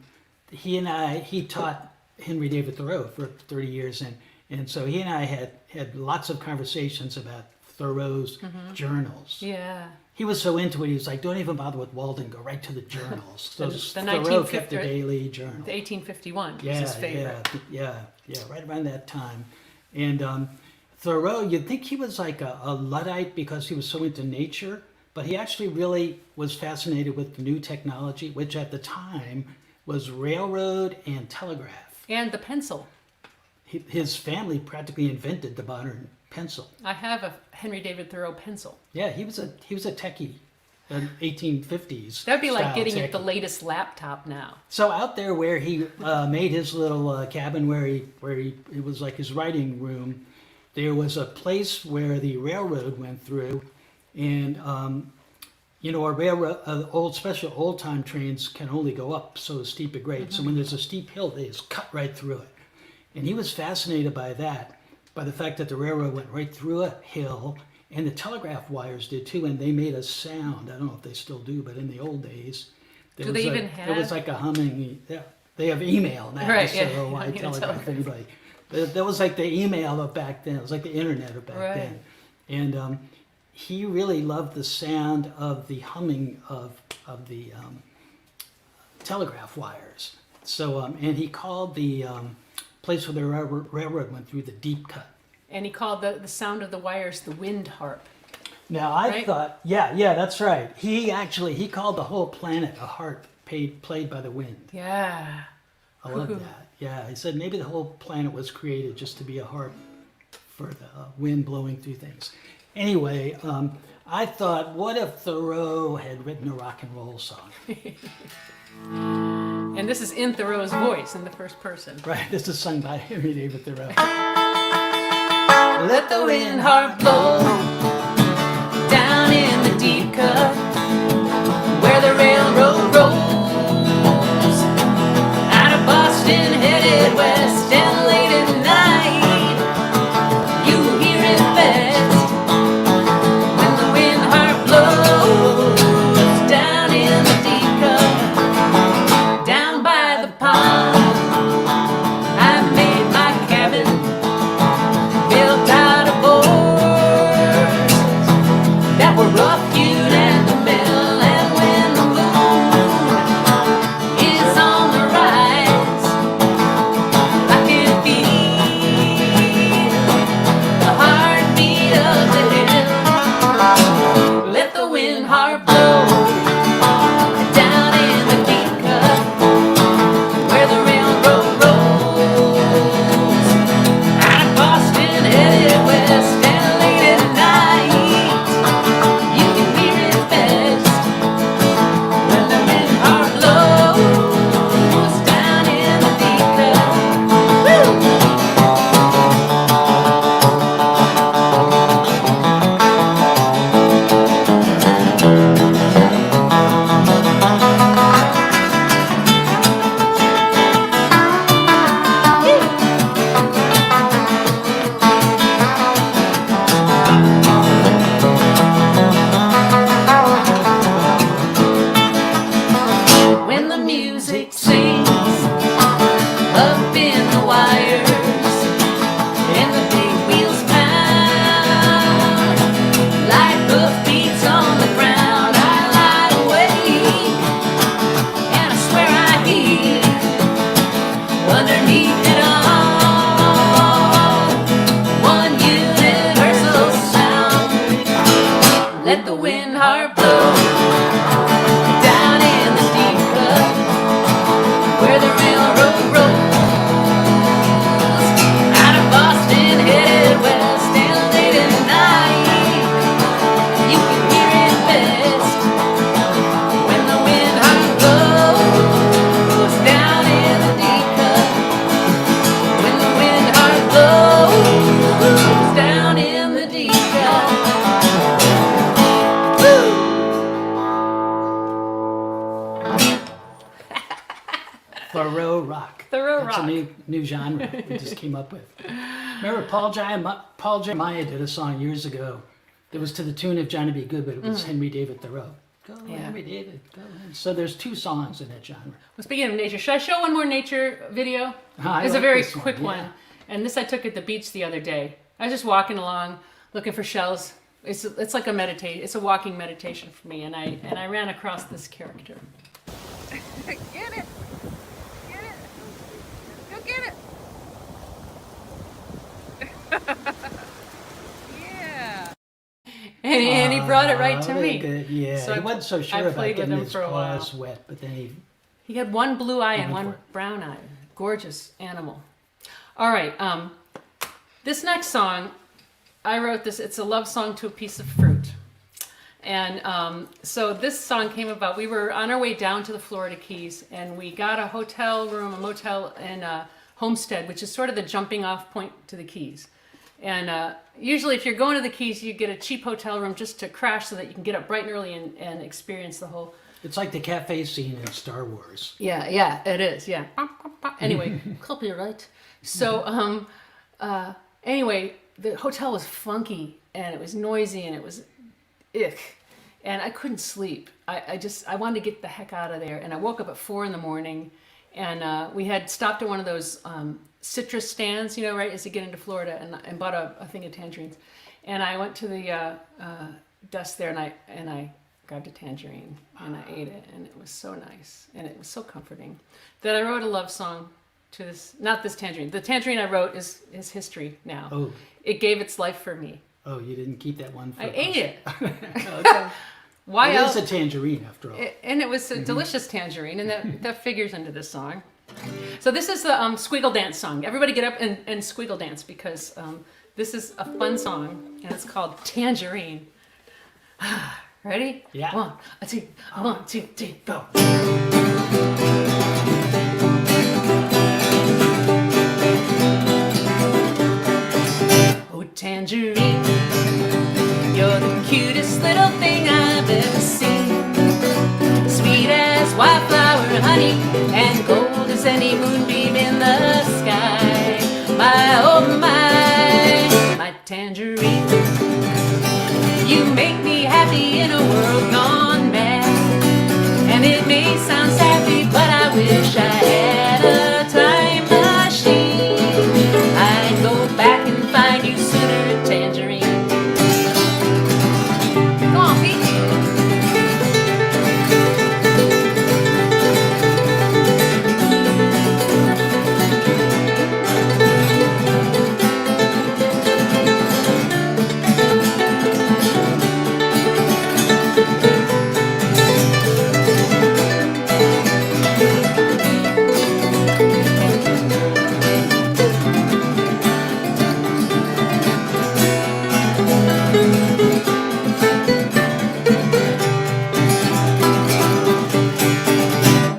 Speaker 2: he taught Henry David Thoreau for 30 years, and so he and I had lots of conversations about Thoreau's journals.
Speaker 1: Yeah.
Speaker 2: He was so into it, he was like, don't even bother with Walden, go right to the journals. So
Speaker 1: The
Speaker 2: Thoreau kept a
Speaker 1: 1950
Speaker 2: daily journal.
Speaker 1: The 1851 was
Speaker 2: Yeah,
Speaker 1: his favorite.
Speaker 2: yeah, right around that time. And Thoreau, you'd think he was like a Luddite because he was so into nature, but he actually really was fascinated with the new technology, which at the time was railroad and telegraph.
Speaker 1: And the pencil.
Speaker 2: His family practically invented the modern pencil.
Speaker 1: I have a Henry David Thoreau pencil.
Speaker 2: Yeah, he was a techie, an 1850s.
Speaker 1: That'd be like
Speaker 2: style
Speaker 1: getting
Speaker 2: techie.
Speaker 1: it the latest laptop now.
Speaker 2: So out there where he made his little cabin, where it was like his writing room, there was a place where the railroad went through, and a railroad, old time trains can only go up so steep a grade. So when there's a steep hill, they just cut right through it, and he was fascinated by that, by the fact that the railroad went right through a hill, and the telegraph wires did too, and they made a sound. I don't know if they still do, but in the old days, there was like a humming. Yeah, they have email now,
Speaker 1: Right,
Speaker 2: so
Speaker 1: yeah.
Speaker 2: why telegraph anybody? That was like the email of back then. It was like the internet of back
Speaker 1: Right.
Speaker 2: then, and he really loved the sound of the humming of the telegraph wires. So and he called the place where the railroad went through the deep cut.
Speaker 1: And he called the sound of the wires the Wind Harp.
Speaker 2: Now I
Speaker 1: Right?
Speaker 2: thought, yeah, that's right. He called the whole planet a harp played by the wind.
Speaker 1: Yeah.
Speaker 2: I love that. Yeah, he said maybe the whole planet was created just to be a harp for the wind blowing through things. Anyway, I thought, what if Thoreau had written a rock and roll song?
Speaker 1: And this is in Thoreau's voice in the first person.
Speaker 2: Right, this is sung by Henry David Thoreau.
Speaker 1: Let the wind harp blow down in the deep cut where the railroad rolls out of Boston headed west, and late at night you hear it best when the wind harp blows down in the deep cut down by the pond. I made my cabin built out of board.
Speaker 2: That's
Speaker 1: rock.
Speaker 2: a new genre we just came up with. Remember Paul Jeremiah did a song years ago. It was to the tune of Johnny B. Good, but it was Henry David Thoreau. Go, Henry David, go. So there's 2 songs in that genre.
Speaker 1: Well, speaking of nature, should I show one more nature video?
Speaker 2: I
Speaker 1: It's
Speaker 2: like
Speaker 1: a very
Speaker 2: this
Speaker 1: quick
Speaker 2: one,
Speaker 1: one. And this I took at the beach the other day. I was just walking along looking for shells. It's like a meditate. It's a walking meditation for me, and I ran across this character.
Speaker 3: Get it! Get it! Go get it! Yeah!
Speaker 1: And he brought it right to
Speaker 2: very
Speaker 1: me.
Speaker 2: Good. Yeah,
Speaker 1: So
Speaker 2: he
Speaker 1: I-
Speaker 2: wasn't so
Speaker 1: I
Speaker 2: sure about
Speaker 1: played with
Speaker 2: getting
Speaker 1: him
Speaker 2: his
Speaker 1: for a while.
Speaker 2: paws wet, but then
Speaker 1: He had one blue eye and
Speaker 2: went
Speaker 1: one
Speaker 2: for it.
Speaker 1: brown eye. Gorgeous animal. All right. This next song, I wrote this. It's a love song to a piece of fruit. And so this song came about. We were on our way down to the Florida Keys, and we got a motel in Homestead, which is sort of the jumping off point to the Keys. And usually if you're going to the Keys, you get a cheap hotel room just to crash so that you can get up bright and early and experience the whole...
Speaker 2: it's like the cafe scene in Star Wars.
Speaker 1: Yeah, it is, yeah. Anyway, copyright. So, anyway, the hotel was funky, and it was noisy, and it was ick. And I couldn't sleep. I wanted to get the heck out of there. And I woke up at 4 a.m, and we had stopped at one of those citrus stands, you know, right as you get into Florida, and bought a thing of tangerines. And I went to the desk there, and I grabbed a tangerine, and I ate it, and it was so nice, and it was so comforting that I wrote a love song to this, not this tangerine. The tangerine I wrote is history now.
Speaker 2: Oh.
Speaker 1: It gave its life for me.
Speaker 2: Oh, you didn't keep that one for
Speaker 1: I
Speaker 2: us.
Speaker 1: ate it.
Speaker 2: Okay.
Speaker 1: Why
Speaker 2: It
Speaker 1: else?
Speaker 2: is a tangerine, after all.
Speaker 1: And it was a delicious tangerine, and that figures into this song. So this is the squiggle dance song. Everybody get up and squiggle dance, because this is a fun song, and it's called Tangerine. Ready?
Speaker 2: Yeah.
Speaker 1: 1, 2, 3, go. Oh, tangerine, you're the cutest little thing I've ever seen. Sweet as wildflower honey, and gold as any moonbeam in the sky. My, oh my tangerine, you make me happy in a world gone mad. And it may sound sappy, but I wish I had a time machine. I'd go back and find you sooner, tangerine. Go on, Pete.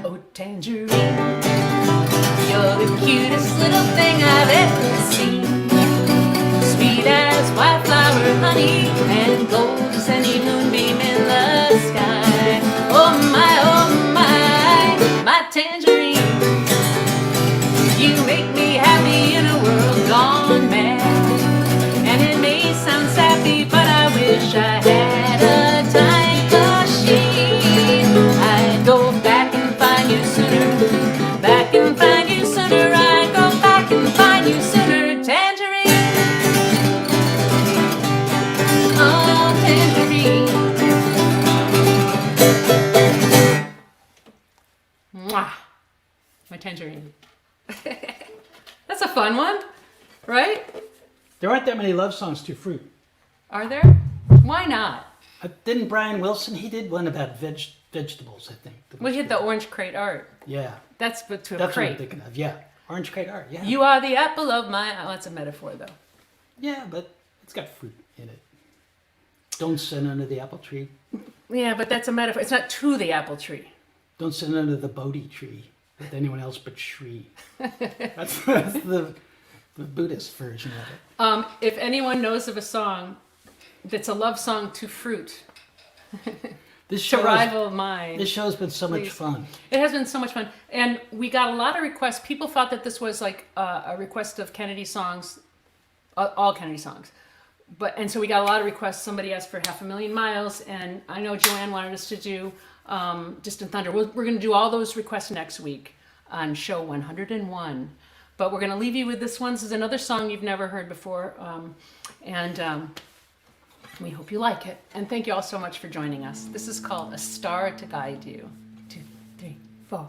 Speaker 1: Oh, tangerine, you're the cutest little thing I've ever seen. Sweet as wildflower honey, and gold as any moonbeam in the sky. Oh my tangerine, you make me happy in a world gone mad. And it may sound sappy, but I wish I had a time machine. I'd go back and find you sooner, back and find you sooner. I'd go back and find you sooner, tangerine. Oh, tangerine. Mwah. My tangerine. That's a fun one, right?
Speaker 2: There aren't that many love songs to fruit.
Speaker 1: Are there? Why not?
Speaker 2: Didn't Brian Wilson? He did one about vegetables, I think.
Speaker 1: We hit the orange crate art.
Speaker 2: Yeah,
Speaker 1: That's but to a
Speaker 2: that's what I'm
Speaker 1: crate.
Speaker 2: thinking of. Yeah, orange crate art. Yeah,
Speaker 1: You are the apple of my eye. Oh, that's a metaphor, though.
Speaker 2: yeah, but it's got fruit in it. Don't sit under the apple tree.
Speaker 1: Yeah, but that's a metaphor. It's not to the apple tree.
Speaker 2: Don't sit under the Bodhi tree with anyone else but Shri. That's the Buddhist version of it.
Speaker 1: If anyone knows of a song that's a love song to fruit,
Speaker 2: This
Speaker 1: to
Speaker 2: show
Speaker 1: rival mine.
Speaker 2: This show's been so much
Speaker 1: Please.
Speaker 2: fun.
Speaker 1: It has been so much fun, and we got a lot of requests. People thought that this was like a request of Kennedy songs, all Kennedy songs, and so we got a lot of requests. Somebody asked for 500,000 Miles, and I know Joanne wanted us to do Distant Thunder. We're going to do all those requests next week on show 101. But we're going to leave you with this one. This is another song you've never heard before, and we hope you like it. And thank you all so much for joining us. This is called A Star to Guide You. 2, 3, 4.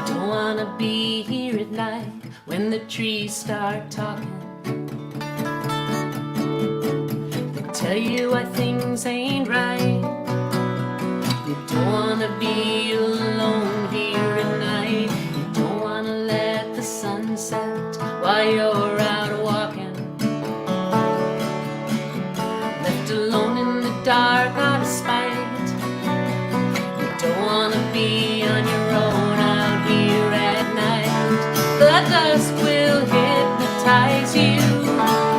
Speaker 1: Don't wanna be here at night when the trees start talking. They tell you why things ain't right. You don't wanna be alone here at night. Let the sun set while you're out walking. Left alone in the dark out of spite. You don't wanna be on your own out here at night. The dusk will hypnotize you,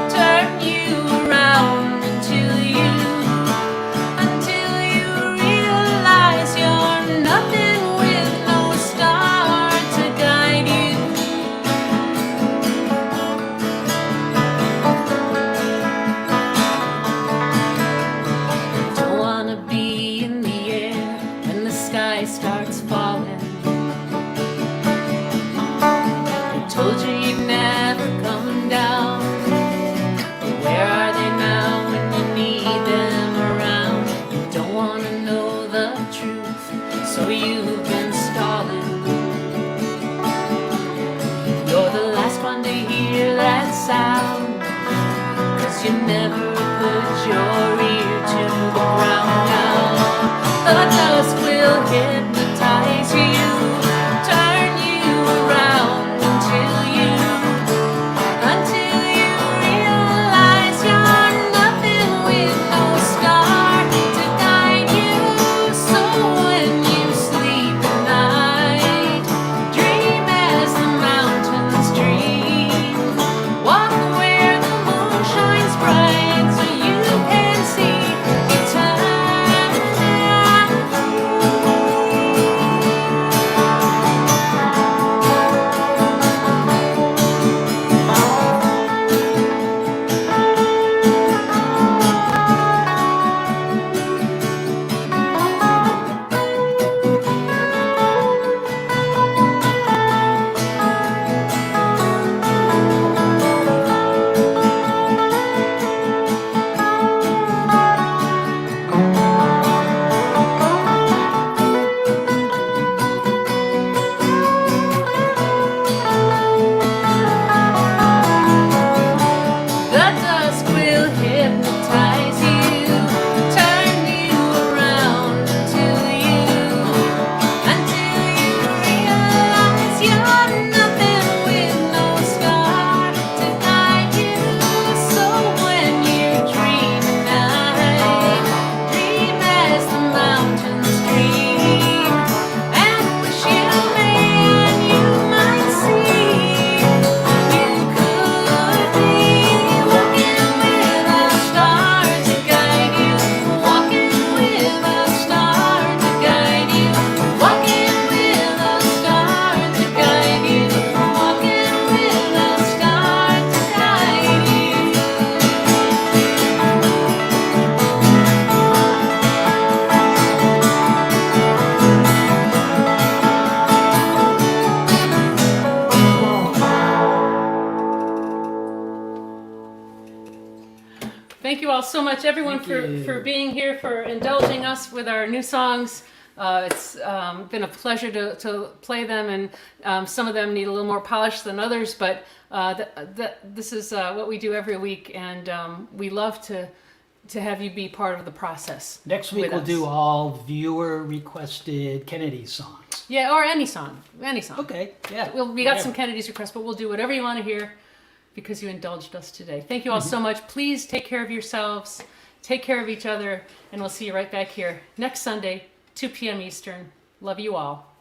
Speaker 1: turn you around until you realize you're nothing with no star to guide you. Don't wanna be in the air when the sky starts falling. I told you you'd never come down. But where are they now when you need them around? You don't wanna know the truth, so you've been stalling. You're the last one to hear that sound, 'cause you never put your ear to the ground now. The dusk will hypnotize you, turn you around until you realize you're nothing with no star to guide you. So when you sleep at night, dream as the mountains dream. Walk where the moon shines bright so you can see eternity. Thank you all so much, everyone, for being here, for indulging us with our new songs. It's been a pleasure to play them, and some of them need a little more polish than others, but this is what we do every week, and we love to have you be part of the process.
Speaker 2: Next week we'll do all viewer requested Kennedy songs.
Speaker 1: Yeah, or any song.
Speaker 2: Okay, yeah.
Speaker 1: We got some Kennedy's requests, but we'll do whatever you want to hear because you indulged us today. Thank you all so much. Please take care of yourselves, take care of each other, and we'll see you right back here next Sunday, 2 p.m. Eastern. Love you all.